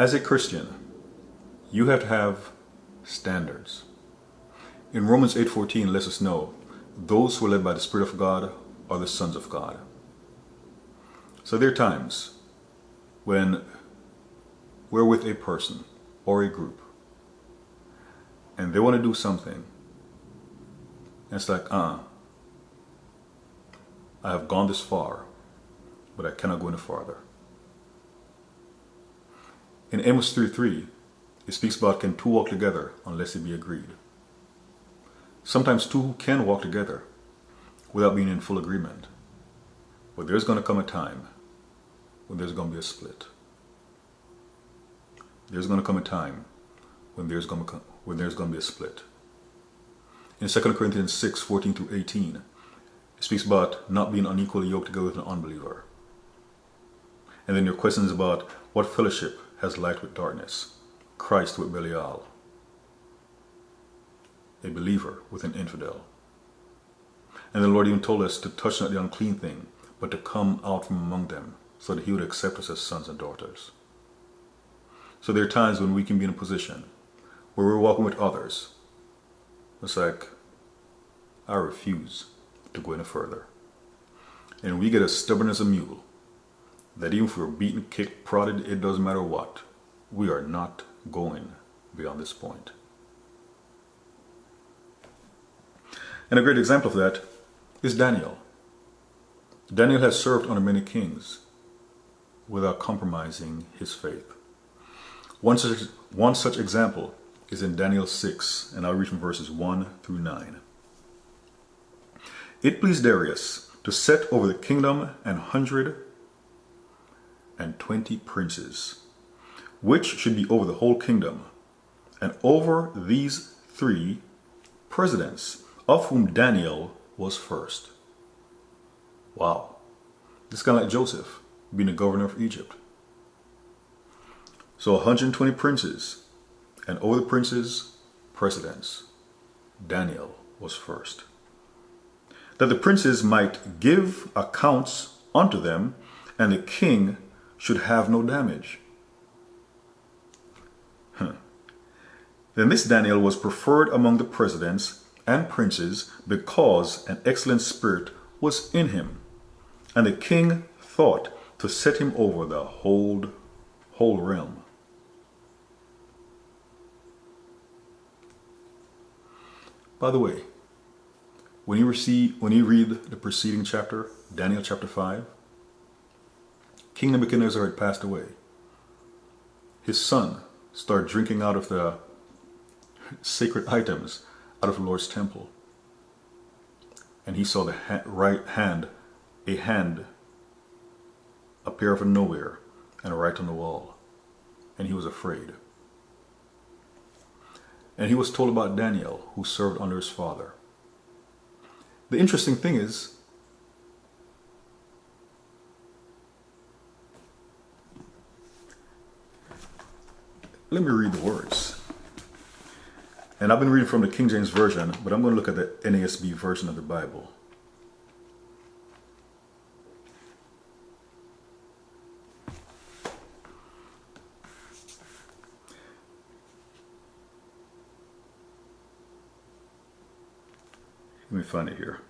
As a Christian, you have to have standards. In Romans 8:14 lets us know, those who are led by the Spirit of God are the sons of God. So there are times when we're with a person or a group and they want to do something. And it's like, I have gone this far, but I cannot go any farther. In Amos 3:3, it speaks about, can two walk together unless they be agreed? Sometimes two can walk together without being in full agreement. But there's going to come a time when there's going to be a split. There's going to come a time when there's going to be a split. In 2 Corinthians 6:14-18, it speaks about not being unequally yoked together with an unbeliever. And then your question is about, what fellowship has light with darkness? Christ with Belial. A believer with an infidel. And the Lord even told us to touch not the unclean thing, but to come out from among them, so that he would accept us as sons and daughters. So there are times when we can be in a position where we're walking with others. It's like, I refuse to go any further. And we get as stubborn as a mule, that even if we're beaten, kicked, prodded, it doesn't matter what, we are not going beyond this point. And a great example of that is Daniel. Daniel has served under many kings without compromising his faith. One such example is in Daniel 6, and I'll read from verses 1-9. It pleased Darius to set over the kingdom 120 princes, which should be over the whole kingdom, and over these 3 presidents, of whom Daniel was first. Wow. This is kind of like Joseph being the governor of Egypt. So 120 princes, and over the princes, presidents. Daniel was first. That the princes might give accounts unto them, and the king should have no damage. Then this Daniel was preferred among the presidents and princes, because an excellent spirit was in him, and the king thought to set him over the whole realm. By the way, when you read the preceding chapter, Daniel chapter 5, King Nebuchadnezzar had passed away. His son started drinking out of the sacred items out of the Lord's temple. And he saw the right hand, a hand appear from nowhere and write on the wall. And he was afraid. And he was told about Daniel, who served under his father. The interesting thing is, let me read the words. And I've been reading from the King James Version, but I'm going to look at the NASB version of the Bible. Let me find it here.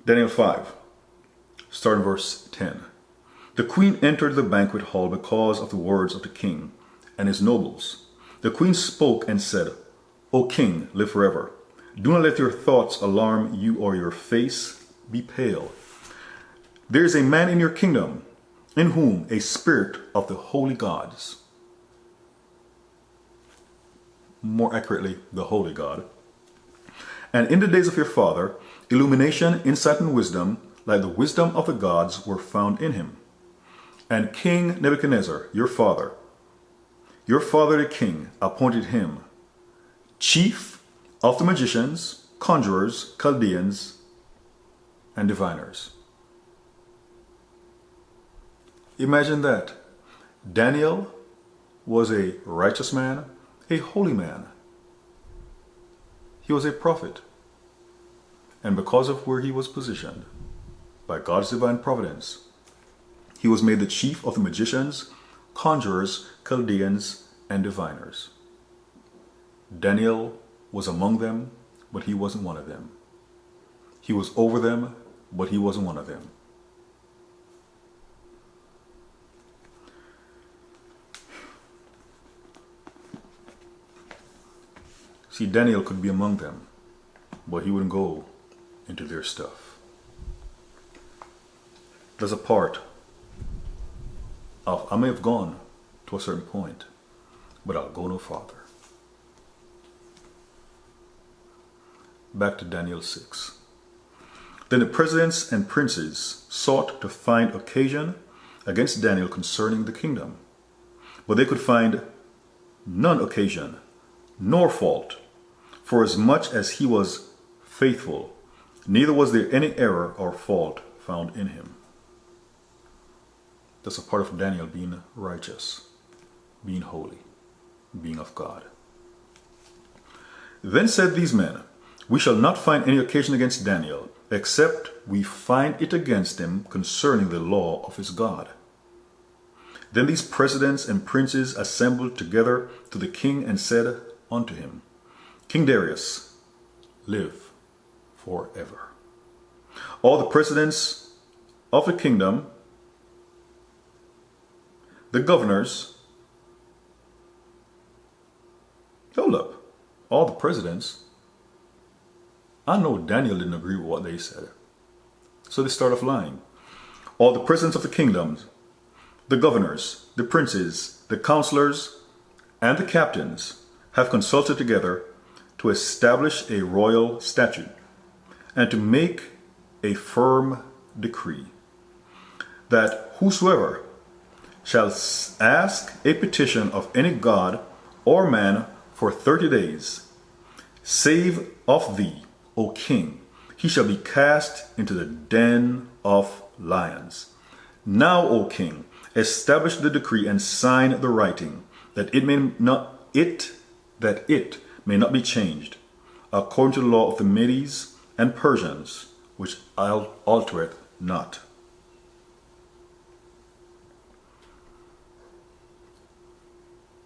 Daniel 5, starting verse 10. The queen entered the banquet hall because of the words of the king and his nobles. The queen spoke and said, O king, live forever. Do not let your thoughts alarm you or your face be pale. There is a man in your kingdom in whom a spirit of the holy gods, more accurately, the holy God, and in the days of your father, illumination, insight, and wisdom, like the wisdom of the gods, were found in him. And King Nebuchadnezzar, your father the king, appointed him chief of the magicians, conjurers, Chaldeans, and diviners. Imagine that. Daniel was a righteous man, a holy man. He was a prophet. And because of where he was positioned, by God's divine providence, he was made the chief of the magicians, conjurers, Chaldeans, and diviners. Daniel was among them, but he wasn't one of them. He was over them, but he wasn't one of them. See, Daniel could be among them, but he wouldn't go into their stuff. There's a part of, I may have gone to a certain point, but I'll go no farther. Back to Daniel 6. Then the presidents and princes sought to find occasion against Daniel concerning the kingdom, but they could find none occasion, nor fault, for as much as he was faithful, neither was there any error or fault found in him. That's a part of Daniel being righteous, being holy, being of God. Then said these men, we shall not find any occasion against Daniel, except we find it against him concerning the law of his God. Then these presidents and princes assembled together to the king and said unto him, King Darius, live forever. All the presidents of the kingdom, the governors, hold up, all the presidents, I know Daniel didn't agree with what they said. So they start off lying. All the presidents of the kingdoms, the governors, the princes, the counselors, and the captains have consulted together to establish a royal statute and to make a firm decree that whosoever shall ask a petition of any god or man for 30 days, save of thee, O king, he shall be cast into the den of lions. Now, O king, establish the decree and sign the writing, that it may not be changed, according to the law of the Medes and Persians, which altereth not.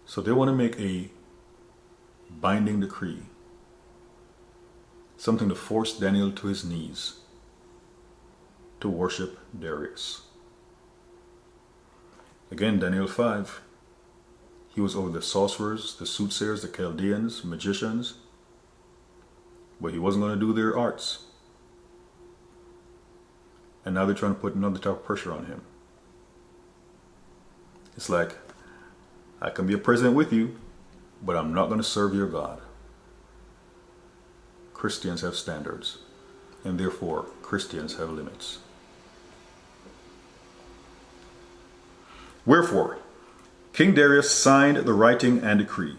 So they want to make a binding decree, something to force Daniel to his knees to worship Darius. Again, Daniel 5. He was over the sorcerers, the soothsayers, the Chaldeans, magicians, but he wasn't going to do their arts. And now they're trying to put another type of pressure on him. It's like, I can be a president with you, but I'm not going to serve your God. Christians have standards, and therefore Christians have limits. Wherefore, King Darius signed the writing and decree.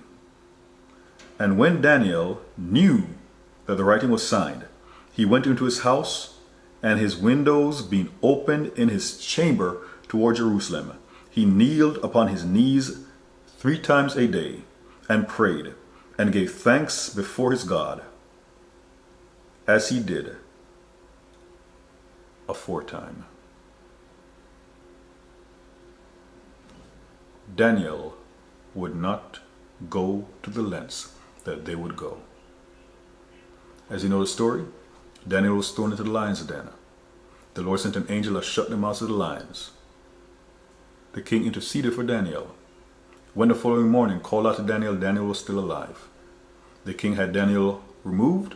And when Daniel knew that the writing was signed, he went into his house, and his windows being opened in his chamber toward Jerusalem, he kneeled upon his knees 3 times a day, and prayed, and gave thanks before his God, as he did aforetime. Daniel would not go to the lengths that they would go. As you know the story, Daniel was thrown into the lion's den. The Lord sent an angel to shut the mouths of the lions. The king interceded for Daniel. When the following morning called out to Daniel, Daniel was still alive. The king had Daniel removed,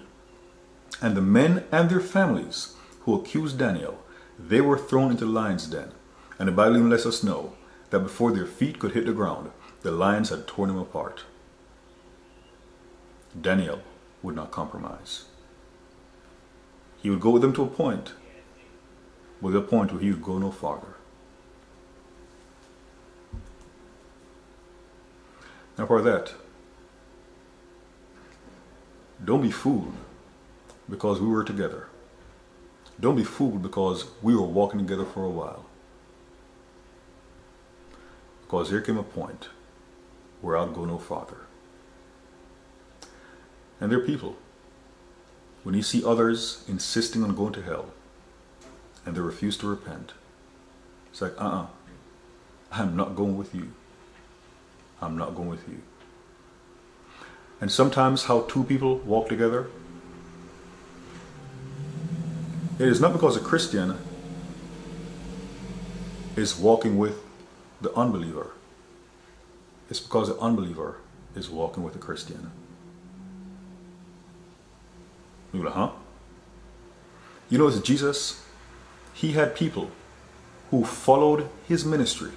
and the men and their families who accused Daniel, they were thrown into the lion's den. And the Bible even lets us know that before their feet could hit the ground, the lions had torn them apart. Daniel would not compromise. He would go with them to a point, but the point where he would go no farther. Now for that, don't be fooled because we were together. Don't be fooled because we were walking together for a while. Because there came a point where I'll go no farther. And there are people When you see others insisting on going to hell and they refuse to repent, it's like, I'm not going with you. I'm not going with you. And sometimes how two people walk together, it is not because a Christian is walking with the unbeliever. It's because the unbeliever is walking with a Christian. You're like, huh? You know, it's Jesus. He had people who followed his ministry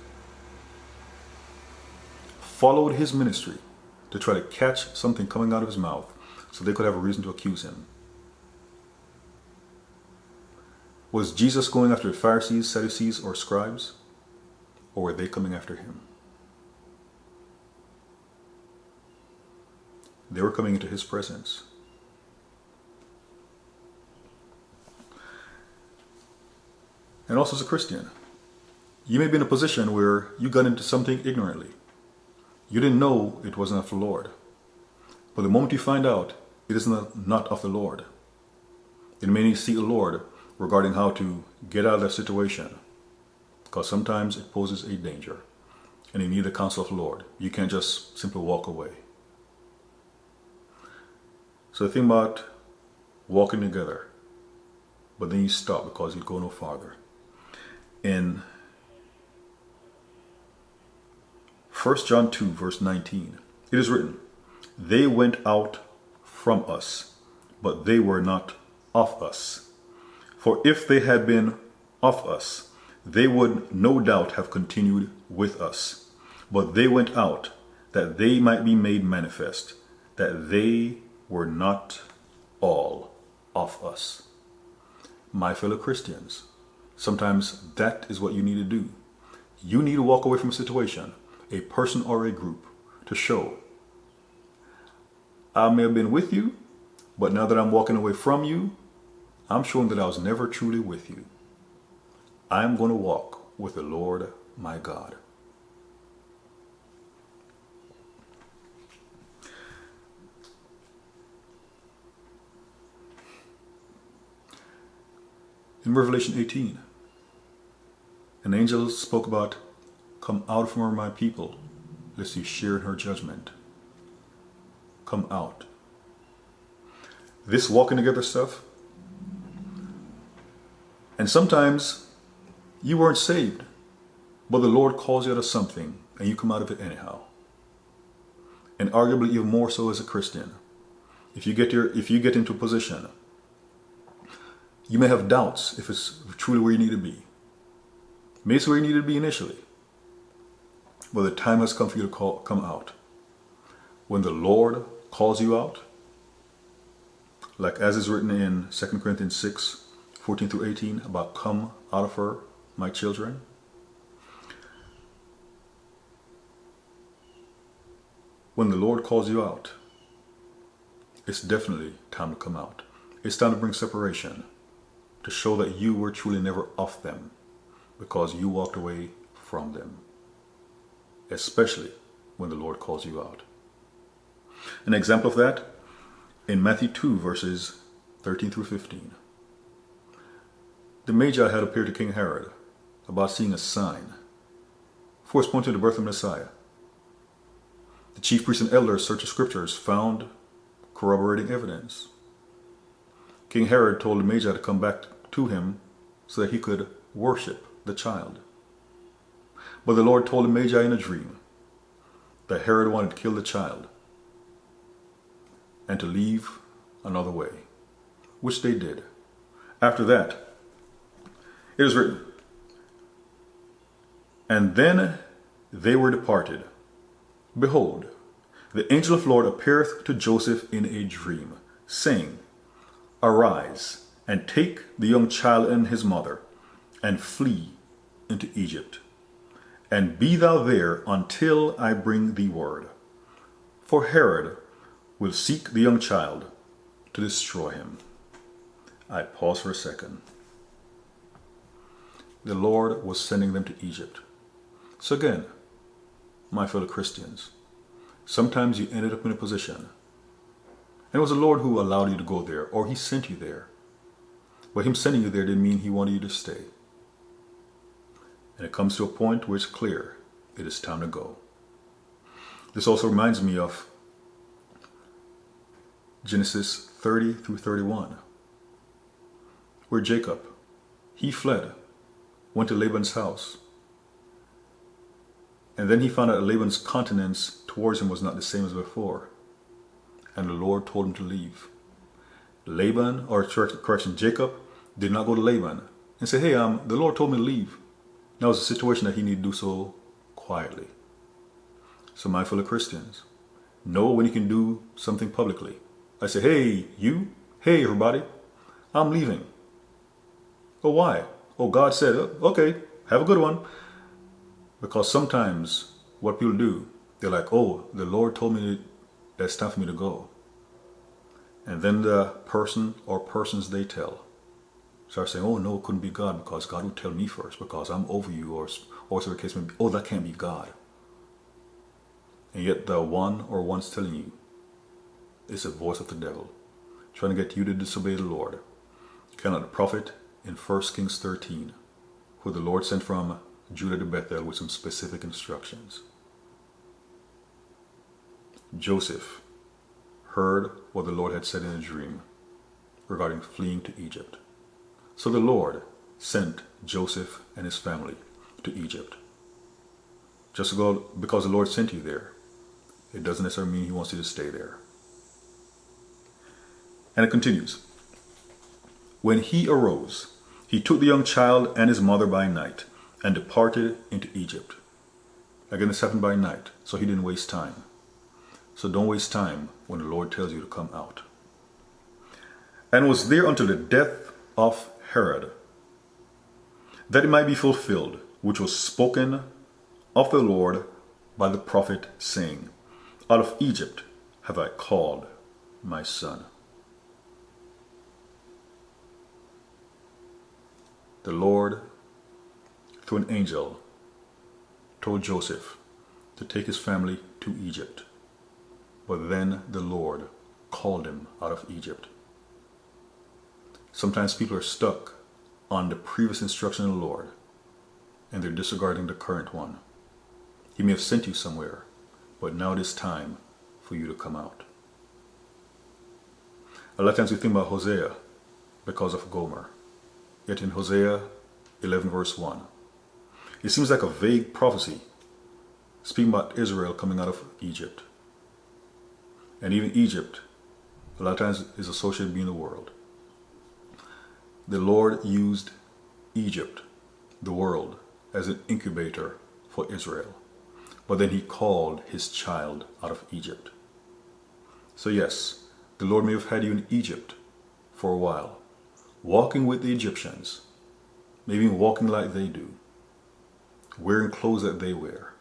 to try to catch something coming out of his mouth so they could have a reason to accuse him. Was Jesus going after the Pharisees, Sadducees, or scribes? Or were they coming after him? They were coming into his presence. And also as a Christian, you may be in a position where you got into something ignorantly. You didn't know it wasn't of the Lord. But the moment you find out it is not of the Lord, you may need to seek the Lord regarding how to get out of that situation. Because sometimes it poses a danger. And you need the counsel of the Lord. You can't just simply walk away. So the thing about walking together, but then you stop because you go no farther. In 1 John 2 verse 19, it is written, "They went out from us, but they were not of us. For if they had been of us, they would no doubt have continued with us. But they went out, that they might be made manifest, that they were not all of us." My fellow Christians, sometimes that is what you need to do. You need to walk away from a situation, a person or a group, to show, I may have been with you, but now that I'm walking away from you, I'm showing that I was never truly with you. I'm going to walk with the Lord my God. In Revelation 18, an angel spoke about, "Come out from my people, lest you share in her judgment." Come out. This walking together stuff, and sometimes you weren't saved, but the Lord calls you out of something and you come out of it anyhow. And arguably even more so as a Christian. If you get into a position, you may have doubts if it's truly where you need to be. Maybe it's where you need to be initially. But the time has come for you to come out. When the Lord calls you out, like as is written in 2 Corinthians 6, 14 through 18, about come out of her, my children. When the Lord calls you out, it's definitely time to come out. It's time to bring separation, to show that you were truly never of them, because you walked away from them, especially when the Lord calls you out. An example of that, in Matthew 2, verses 13 through 15. The Magi had appeared to King Herod about seeing a sign, for it's pointing to the birth of Messiah. The chief priests and elders searched the scriptures, found corroborating evidence. King Herod told the Magi to come back to him so that he could worship the child. But the Lord told the Magi in a dream that Herod wanted to kill the child and to leave another way, which they did. After that, it is written, "And then they were departed. Behold, the angel of the Lord appeareth to Joseph in a dream, saying, Arise, and take the young child and his mother, and flee into Egypt. And be thou there until I bring thee word. For Herod will seek the young child to destroy him." I pause for a second. The Lord was sending them to Egypt. So again, my fellow Christians, sometimes you ended up in a position And it was the Lord who allowed you to go there, or he sent you there. But him sending you there didn't mean he wanted you to stay. And it comes to a point where it's clear it is time to go. This also reminds me of Genesis 30 through 31, where Jacob, he fled, went to Laban's house. And then he found out Laban's countenance towards him was not the same as before. And the Lord told him to leave. Jacob did not go to Laban and say, hey, the Lord told me to leave. That was a situation that he needed to do so quietly. So my fellow Christians, know when you can do something publicly. I say, hey, you, hey, everybody, I'm leaving. Oh, why? Oh, God said, okay, have a good one. Because sometimes what people do, they're like, oh, the Lord told me that it's time for me to go. And then the person or persons they tell start saying, oh, no, it couldn't be God because God would tell me first because I'm over you, or so the case may be. Oh, that can't be God. And yet the one or ones telling you is the voice of the devil, trying to get you to disobey the Lord. Kind of the prophet in 1 Kings 13, who the Lord sent from Judah to Bethel with some specific instructions. Joseph heard what the Lord had said in a dream regarding fleeing to Egypt. So the Lord sent Joseph and his family to Egypt. Just because the Lord sent you there, it doesn't necessarily mean he wants you to stay there. And it continues. When he arose, he took the young child and his mother by night and departed into Egypt. Again, this happened by night, so he didn't waste time. So don't waste time when the Lord tells you to come out. And was there until the death of Herod, that it might be fulfilled, which was spoken of the Lord by the prophet, saying, out of Egypt have I called my son. The Lord, through an angel, told Joseph to take his family to Egypt. But then the Lord called him out of Egypt. Sometimes people are stuck on the previous instruction of the Lord, and they're disregarding the current one. He may have sent you somewhere, but now it is time for you to come out. A lot of times we think about Hosea because of Gomer. Yet in Hosea 11 verse 1, it seems like a vague prophecy speaking about Israel coming out of Egypt. And even Egypt, a lot of times, is associated with being the world. The Lord used Egypt, the world, as an incubator for Israel. But then he called his child out of Egypt. So yes, the Lord may have had you in Egypt for a while, walking with the Egyptians, maybe even walking like they do, wearing clothes that they wear,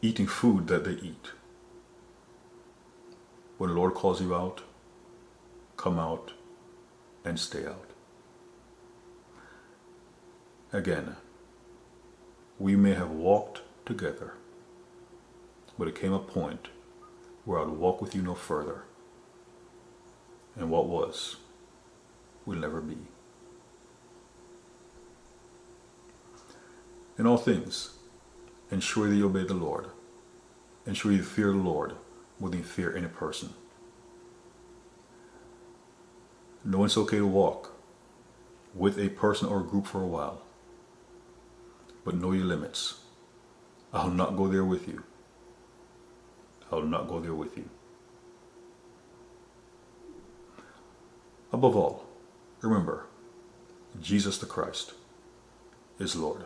eating food that they eat. When the Lord calls you out, come out and stay out. Again, we may have walked together, but it came a point where I would walk with you no further. And what was will never be. In all things, ensure that you obey the Lord. Ensure you fear the Lord more than you fear any person. Know it's okay to walk with a person or a group for a while, but know your limits. I'll not go there with you. I'll not go there with you. Above all, remember, Jesus the Christ is Lord.